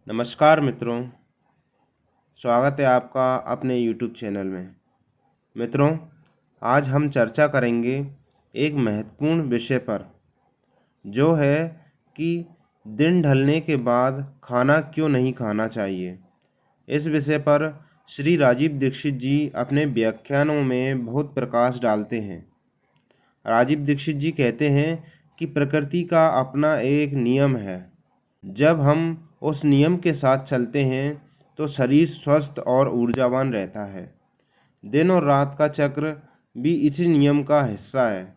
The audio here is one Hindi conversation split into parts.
नमस्कार मित्रों, स्वागत है आपका अपने YouTube चैनल में। मित्रों, आज हम चर्चा करेंगे एक महत्वपूर्ण विषय पर, जो है कि दिन ढलने के बाद खाना क्यों नहीं खाना चाहिए। इस विषय पर श्री राजीव दीक्षित जी अपने व्याख्यानों में बहुत प्रकाश डालते हैं। राजीव दीक्षित जी कहते हैं कि प्रकृति का अपना एक नियम है। जब हम उस नियम के साथ चलते हैं तो शरीर स्वस्थ और ऊर्जावान रहता है। दिन और रात का चक्र भी इसी नियम का हिस्सा है।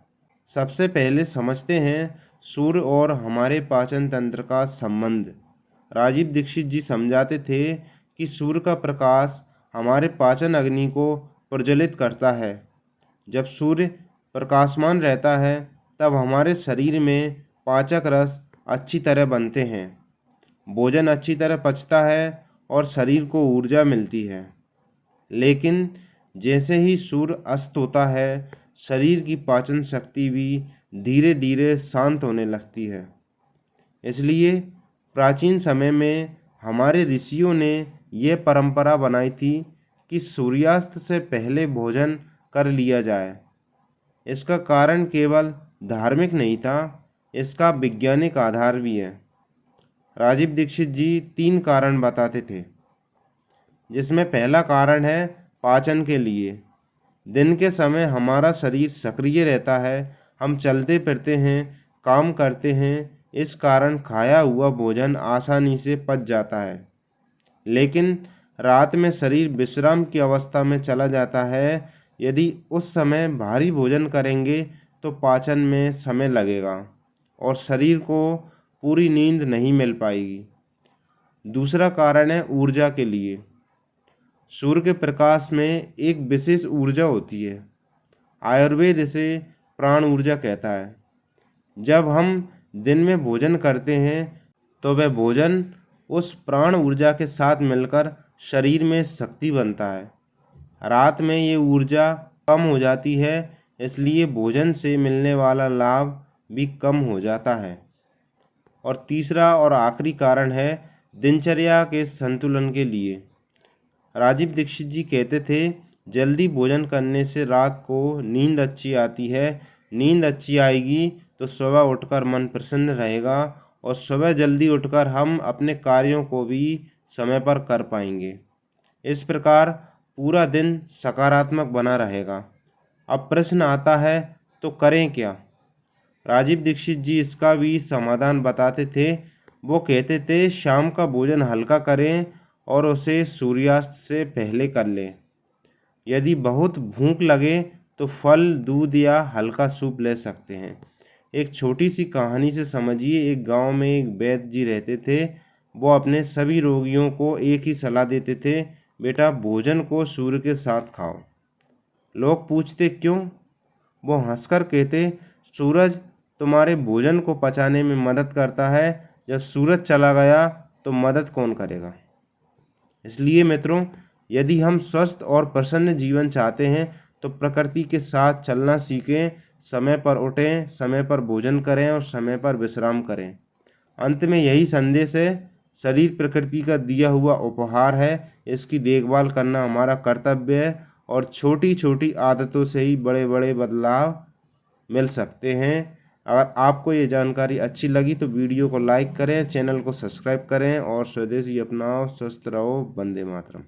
सबसे पहले समझते हैं सूर्य और हमारे पाचन तंत्र का संबंध। राजीव दीक्षित जी समझाते थे कि सूर्य का प्रकाश हमारे पाचन अग्नि को प्रज्वलित करता है। जब सूर्य प्रकाशमान रहता है तब हमारे शरीर में पाचक रस अच्छी तरह बनते हैं, भोजन अच्छी तरह पचता है और शरीर को ऊर्जा मिलती है। लेकिन जैसे ही सूर्य अस्त होता है, शरीर की पाचन शक्ति भी धीरे धीरे शांत होने लगती है। इसलिए प्राचीन समय में हमारे ऋषियों ने यह परंपरा बनाई थी कि सूर्यास्त से पहले भोजन कर लिया जाए। इसका कारण केवल धार्मिक नहीं था, इसका वैज्ञानिक आधार भी है। राजीव दीक्षित जी 3 कारण बताते थे, जिसमें पहला कारण है पाचन के लिए। दिन के समय हमारा शरीर सक्रिय रहता है, हम चलते फिरते हैं, काम करते हैं, इस कारण खाया हुआ भोजन आसानी से पच जाता है। लेकिन रात में शरीर विश्राम की अवस्था में चला जाता है। यदि उस समय भारी भोजन करेंगे तो पाचन में समय लगेगा और शरीर को पूरी नींद नहीं मिल पाएगी। दूसरा कारण है ऊर्जा के लिए। सूर्य के प्रकाश में एक विशेष ऊर्जा होती है। आयुर्वेद इसे प्राण ऊर्जा कहता है। जब हम दिन में भोजन करते हैं तो वह भोजन उस प्राण ऊर्जा के साथ मिलकर शरीर में शक्ति बनता है। रात में ये ऊर्जा कम हो जाती है, इसलिए भोजन से मिलने वाला लाभ भी कम हो जाता है। और तीसरा और आखिरी कारण है दिनचर्या के संतुलन के लिए। राजीव दीक्षित जी कहते थे, जल्दी भोजन करने से रात को नींद अच्छी आती है। नींद अच्छी आएगी तो सुबह उठकर मन प्रसन्न रहेगा और सुबह जल्दी उठकर हम अपने कार्यों को भी समय पर कर पाएंगे। इस प्रकार पूरा दिन सकारात्मक बना रहेगा। अब प्रश्न आता है, तो करें क्या? राजीव दीक्षित जी इसका भी समाधान बताते थे। वो कहते थे, शाम का भोजन हल्का करें और उसे सूर्यास्त से पहले कर लें। यदि बहुत भूख लगे तो फल, दूध या हल्का सूप ले सकते हैं। एक छोटी सी कहानी से समझिए। एक गांव में एक वैद्य जी रहते थे। वो अपने सभी रोगियों को एक ही सलाह देते थे, बेटा भोजन को सूर्य के साथ खाओ। लोग पूछते क्यों? वो हंसकर कहते, सूरज तुम्हारे भोजन को पचाने में मदद करता है, जब सूरज चला गया तो मदद कौन करेगा। इसलिए मित्रों, यदि हम स्वस्थ और प्रसन्न जीवन चाहते हैं तो प्रकृति के साथ चलना सीखें। समय पर उठें, समय पर भोजन करें और समय पर विश्राम करें। अंत में यही संदेश है, शरीर प्रकृति का दिया हुआ उपहार है, इसकी देखभाल करना हमारा कर्तव्य है और छोटी छोटी आदतों से ही बड़े बड़े बदलाव मिल सकते हैं। अगर आपको ये जानकारी अच्छी लगी तो वीडियो को लाइक करें, चैनल को सब्सक्राइब करें और स्वदेशी अपनाओ, स्वस्थ रहो। वंदे मातरम।